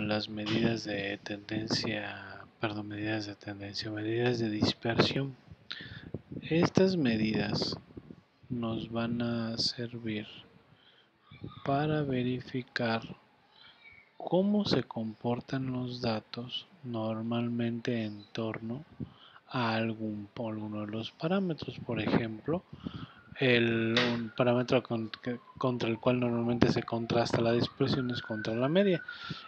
las medidas de medidas de dispersión. Estas medidas nos van a servir para verificar cómo se comportan los datos normalmente en torno a alguno de los parámetros. Por ejemplo, un parámetro contra el cual normalmente se contrasta la dispersión es contra la media.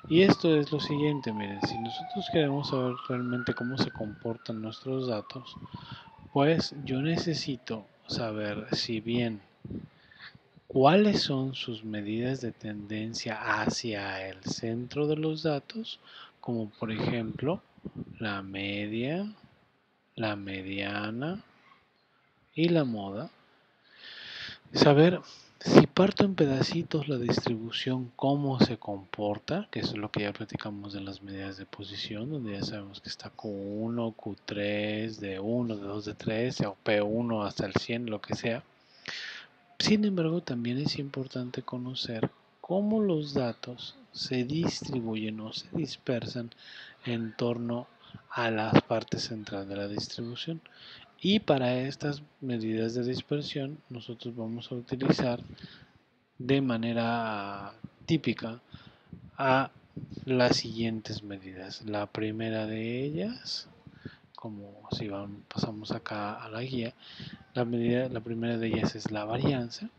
Y esto es lo siguiente, miren, si nosotros queremos saber realmente cómo se comportan nuestros datos, pues yo necesito saber si bien cuáles son sus medidas de tendencia hacia el centro de los datos, como por ejemplo la media, la mediana y la moda. Saber si parto en pedacitos la distribución, cómo se comporta, que eso es lo que ya platicamos de las medidas de posición, donde ya sabemos que está Q1, Q3, D1, D2, D3, o P1 hasta el 100, lo que sea. Sin embargo, también es importante conocer cómo los datos se distribuyen o se dispersan en torno a las partes centrales de la distribución. Y para estas medidas de dispersión nosotros vamos a utilizar de manera típica a las siguientes medidas. La primera de ellas, como si pasamos acá a la guía, la primera de ellas es la varianza,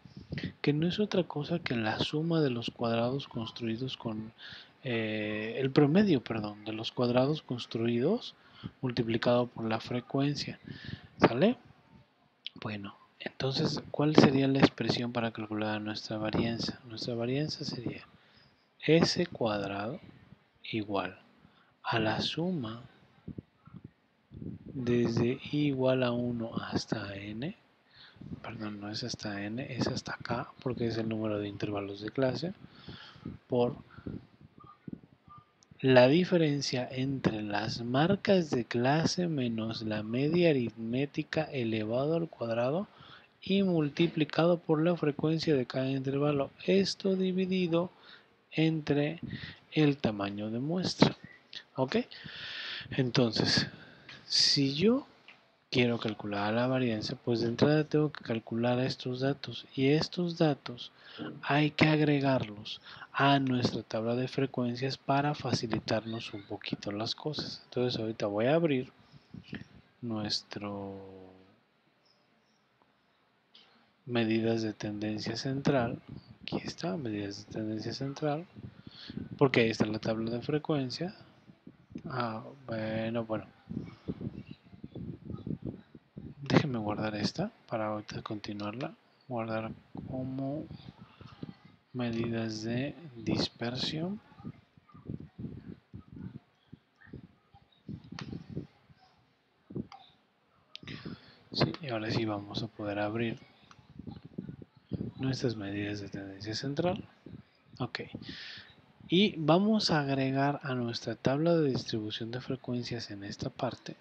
que no es otra cosa que la suma de los cuadrados construidos con el promedio, perdón, de los cuadrados construidos multiplicado por la frecuencia. ¿Sale? Bueno, entonces, ¿cuál sería la expresión para calcular nuestra varianza? Nuestra varianza sería s cuadrado igual a la suma desde i igual a 1 hasta n, perdón, no es hasta n, es hasta k, porque es el número de intervalos de clase, por la diferencia entre las marcas de clase menos la media aritmética elevado al cuadrado y multiplicado por la frecuencia de cada intervalo, esto dividido entre el tamaño de muestra. ¿Ok? Entonces, si yo quiero calcular la varianza, pues de entrada tengo que calcular estos datos, y estos datos hay que agregarlos a nuestra tabla de frecuencias para facilitarnos un poquito las cosas. Entonces ahorita voy a abrir nuestro medidas de tendencia central. Aquí está, medidas de tendencia central, porque ahí está la tabla de frecuencia. Bueno, déjenme guardar esta para ahorita continuarla. Guardar como medidas de dispersión. Sí, y ahora sí vamos a poder abrir nuestras medidas de tendencia central. Ok. Y vamos a agregar a nuestra tabla de distribución de frecuencias en esta parte.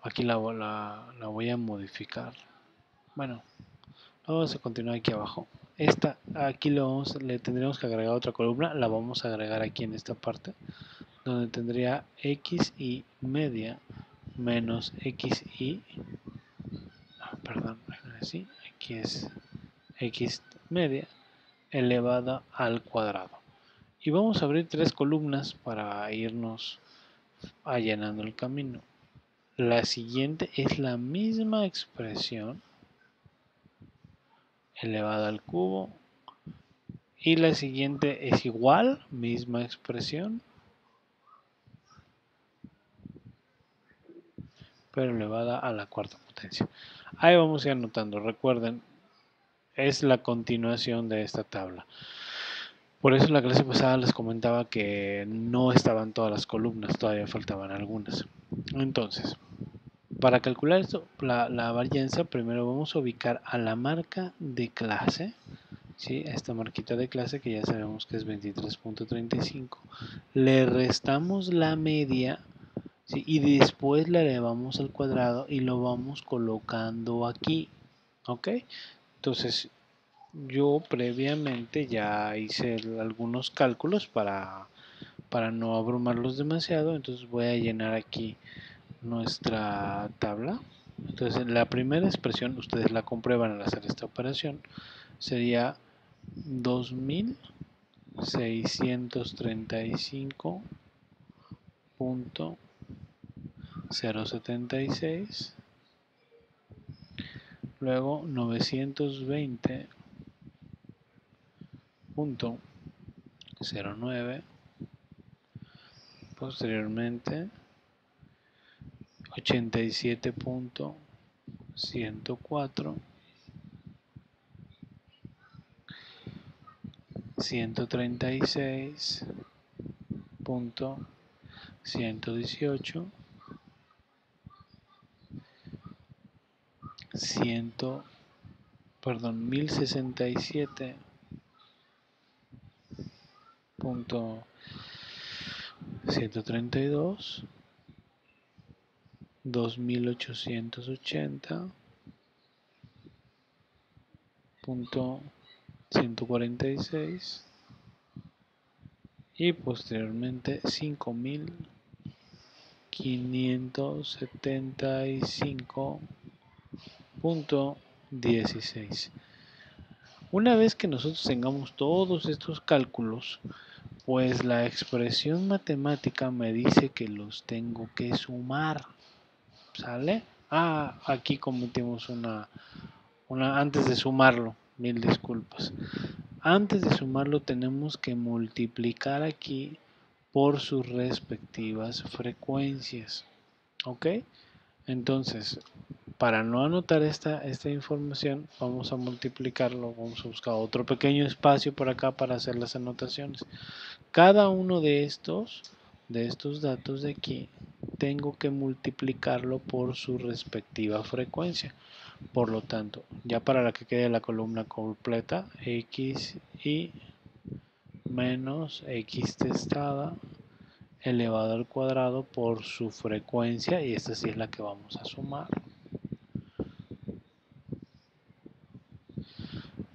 Aquí la voy a modificar. Bueno, vamos a continuar aquí abajo. Aquí le tendríamos que agregar otra columna. La vamos a agregar aquí en esta parte, donde tendría xi media menos xi, perdón, así, aquí es x media elevada al cuadrado. Y vamos a abrir tres columnas para irnos allanando el camino. La siguiente es la misma expresión elevada al cubo, y la siguiente es igual, misma expresión, pero elevada a la cuarta potencia. Ahí vamos a ir anotando. Recuerden, es la continuación de esta tabla. Por eso en la clase pasada les comentaba que no estaban todas las columnas, todavía faltaban algunas. Entonces, para calcular esto, la varianza, primero vamos a ubicar a la marca de clase, ¿sí? Esta marquita de clase que ya sabemos que es 23.35. Le restamos la media, ¿sí? Y después la elevamos al cuadrado y lo vamos colocando aquí. ¿Ok? Entonces, yo previamente ya hice algunos cálculos para para no abrumarlos demasiado, entonces voy a llenar aquí nuestra tabla. Entonces la primera expresión, ustedes la comprueban al hacer esta operación, sería 2635.076, luego 920.09, posteriormente 87.104, 136.118, 1067.132, 2880.146 y posteriormente 5.575.16. Una vez que nosotros tengamos todos estos cálculos, pues la expresión matemática me dice que los tengo que sumar. ¿Sale? Aquí cometimos una antes de sumarlo, mil disculpas. Antes de sumarlo tenemos que multiplicar aquí por sus respectivas frecuencias. ¿Ok? Entonces, para no anotar esta información, vamos a multiplicarlo, vamos a buscar otro pequeño espacio por acá para hacer las anotaciones. Cada uno de estos datos de aquí, tengo que multiplicarlo por su respectiva frecuencia. Por lo tanto, ya para que quede la columna completa, x y menos x testada elevado al cuadrado por su frecuencia, y esta sí es la que vamos a sumar.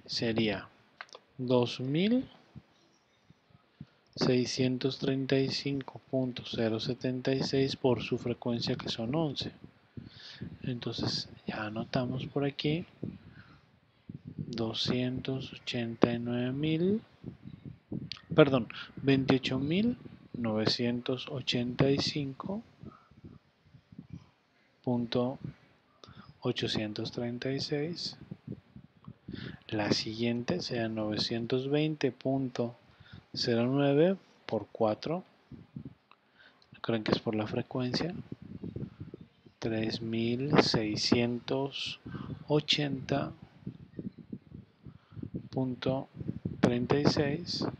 Sería 2635.076 por su frecuencia, que son 11. Entonces ya anotamos por aquí 28.985.836. La siguiente sea 920.09 por 4. Creen que es por la frecuencia. 3680.36.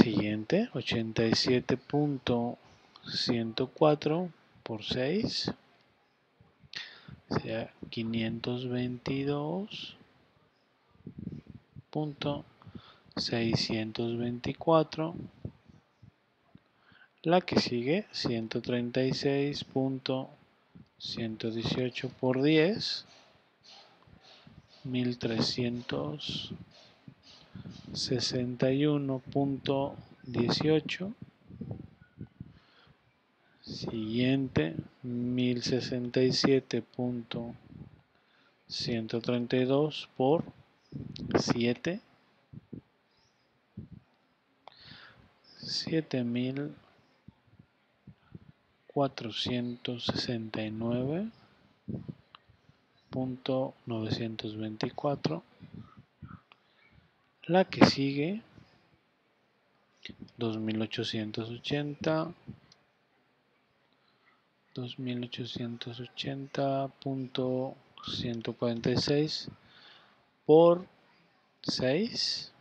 Siguiente, 87.104 por 6. Sea 522.624. La que sigue, 136.118 por 10, 1361.18. Siguiente, 1067.132 por 7, 7469.924. La que sigue, 2880.146 por 6,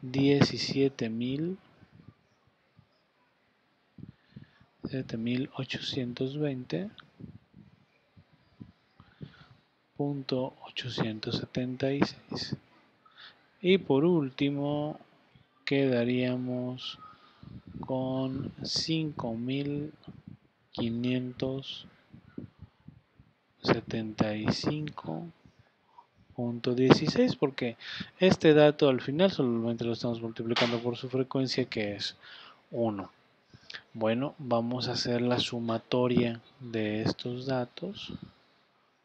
17.820.876. Y por último quedaríamos con 5.575 16, porque este dato al final solamente lo estamos multiplicando por su frecuencia, que es 1. Bueno, vamos a hacer la sumatoria de estos datos,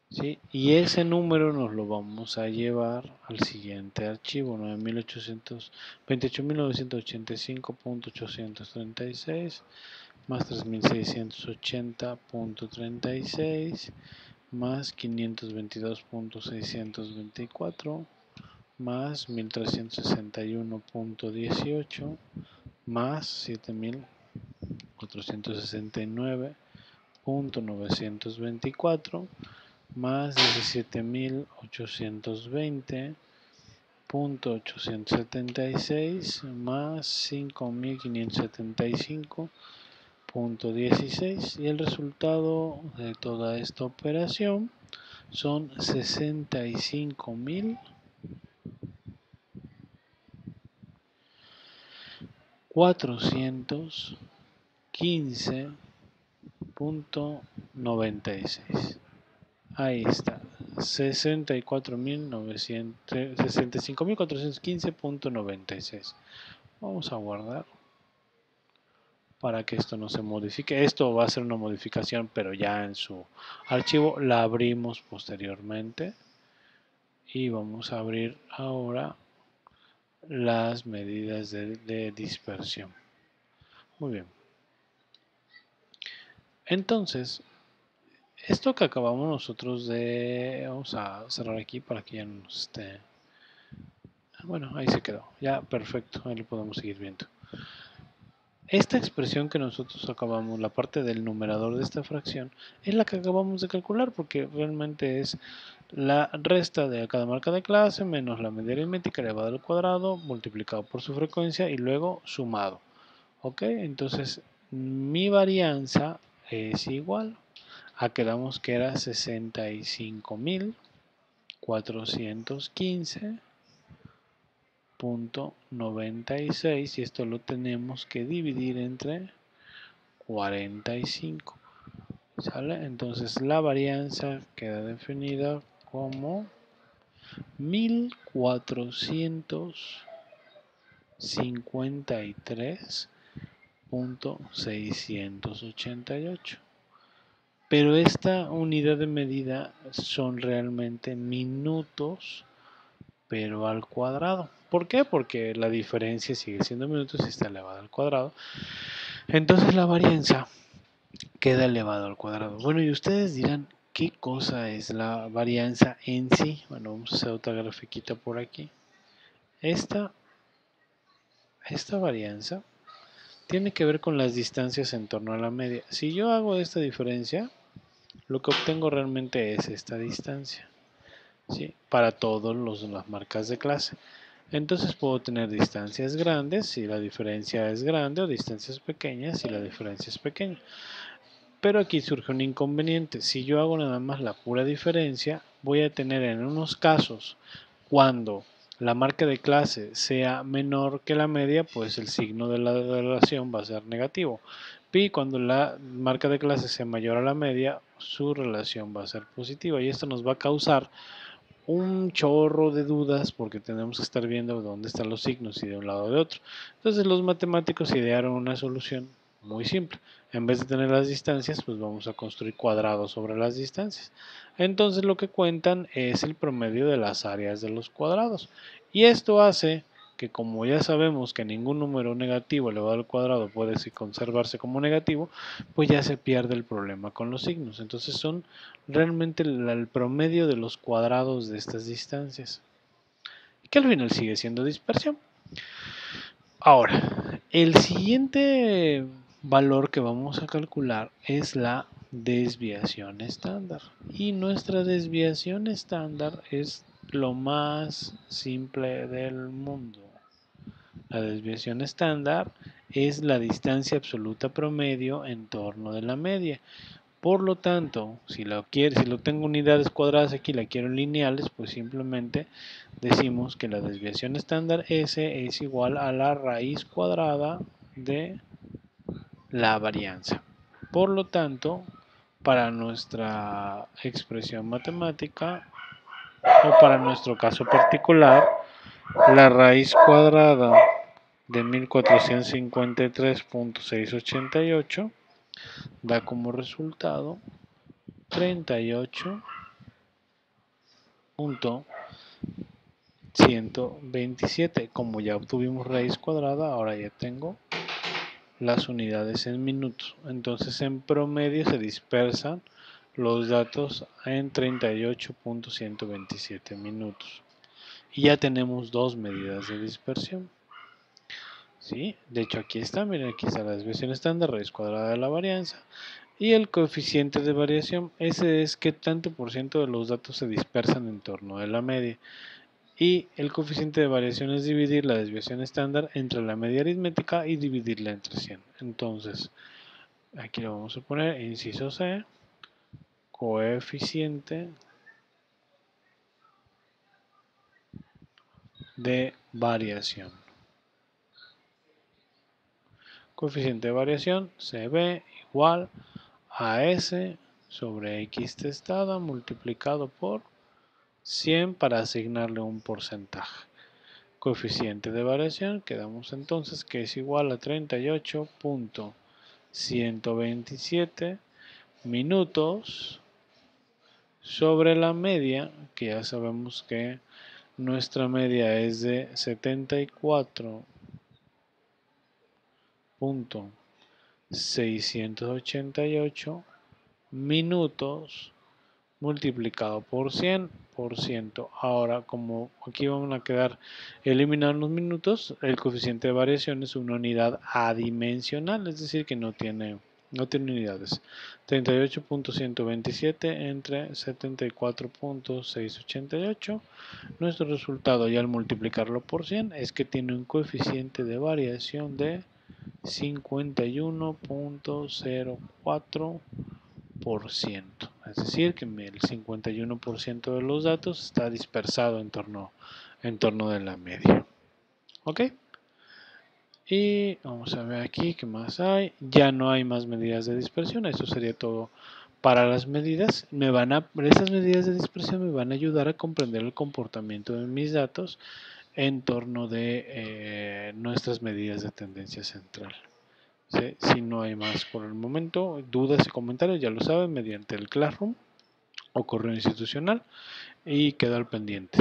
¿sí? Y ese número nos lo vamos a llevar al siguiente archivo, 28.985.836 más 3680.36 más 522.624 más 1361.18 más 7469.924 más 17.820.876 más 5.575.16 y el resultado de toda esta operación son 65.415.96. Ahí está, 65.415.96. Vamos a guardar para que esto no se modifique. Esto va a ser una modificación, pero ya en su archivo la abrimos posteriormente. Y vamos a abrir ahora las medidas de dispersión. Muy bien. Entonces, esto que acabamos nosotros de... Vamos a cerrar aquí para que ya no nos esté... Bueno, ahí se quedó. Ya, perfecto. Ahí lo podemos seguir viendo. Esta expresión que nosotros acabamos, la parte del numerador de esta fracción, es la que acabamos de calcular, porque realmente es la resta de cada marca de clase menos la media aritmética elevada al cuadrado multiplicado por su frecuencia y luego sumado. ¿Ok? Entonces, mi varianza es igual a que damos que era 65.415.96 y esto lo tenemos que dividir entre 45. ¿Sale? Entonces la varianza queda definida como 1453.688. Pero esta unidad de medida son realmente minutos, pero al cuadrado. ¿Por qué? Porque la diferencia sigue siendo minutos y está elevada al cuadrado. Entonces la varianza queda elevado al cuadrado. Bueno, y ustedes dirán, ¿qué cosa es la varianza en sí? Bueno, vamos a hacer otra grafiquita por aquí. Esta varianza tiene que ver con las distancias en torno a la media. Si yo hago esta diferencia, lo que obtengo realmente es esta distancia, ¿sí? Para todas las marcas de clase. Entonces puedo tener distancias grandes si la diferencia es grande o distancias pequeñas si la diferencia es pequeña. Pero aquí surge un inconveniente. Si yo hago nada más la pura diferencia, voy a tener en unos casos, cuando la marca de clase sea menor que la media, pues el signo de la relación va a ser negativo. Y cuando la marca de clase sea mayor a la media, su relación va a ser positiva. Y esto nos va a causar un chorro de dudas porque tenemos que estar viendo dónde están los signos y de un lado o de otro. Entonces los matemáticos idearon una solución muy simple. En vez de tener las distancias, pues vamos a construir cuadrados sobre las distancias. Entonces lo que cuentan es el promedio de las áreas de los cuadrados. Y esto hace que, como ya sabemos que ningún número negativo elevado al cuadrado puede conservarse como negativo, pues ya se pierde el problema con los signos. Entonces son realmente el promedio de los cuadrados de estas distancias, que al final sigue siendo dispersión. Ahora, el siguiente valor que vamos a calcular es la desviación estándar. Y nuestra desviación estándar es lo más simple del mundo. La desviación estándar es la distancia absoluta promedio en torno de la media. Por lo tanto, si lo tengo unidades cuadradas aquí, la quiero en lineales, pues simplemente decimos que la desviación estándar S es igual a la raíz cuadrada de la varianza. Por lo tanto, para nuestra expresión matemática, o para nuestro caso particular, la raíz cuadrada de 1453.688 da como resultado 38.127. Como ya obtuvimos raíz cuadrada, ahora ya tengo las unidades en minutos. Entonces en promedio se dispersan los datos en 38.127 minutos. Y ya tenemos dos medidas de dispersión. ¿Sí? De hecho aquí está, miren, aquí está la desviación estándar, raíz cuadrada de la varianza. Y el coeficiente de variación, ese es qué tanto por ciento de los datos se dispersan en torno de la media. Y el coeficiente de variación es dividir la desviación estándar entre la media aritmética y dividirla entre 100. Entonces, aquí lo vamos a poner, inciso C, coeficiente de variación. Coeficiente de variación, CB igual a S sobre X testada multiplicado por 100 para asignarle un porcentaje. Coeficiente de variación, quedamos entonces que es igual a 38.127 minutos sobre la media, que ya sabemos que nuestra media es de 74.688 minutos multiplicado por 100%. Ahora, como aquí van a quedar eliminados los minutos, el coeficiente de variación es una unidad adimensional, es decir, que no tiene unidades. 38.127 entre 74.688. Nuestro resultado, y al multiplicarlo por 100, es que tiene un coeficiente de variación de 51.04%. Es decir, que el 51% de los datos está dispersado en torno de la media. ¿Ok? Y vamos a ver aquí qué más hay. Ya no hay más medidas de dispersión. Eso sería todo para las medidas. Esas medidas de dispersión me van a ayudar a comprender el comportamiento de mis datos en torno de nuestras medidas de tendencia central. ¿Sí? Si no hay más por el momento, dudas y comentarios, ya lo saben, mediante el Classroom o correo institucional, y quedo al pendiente.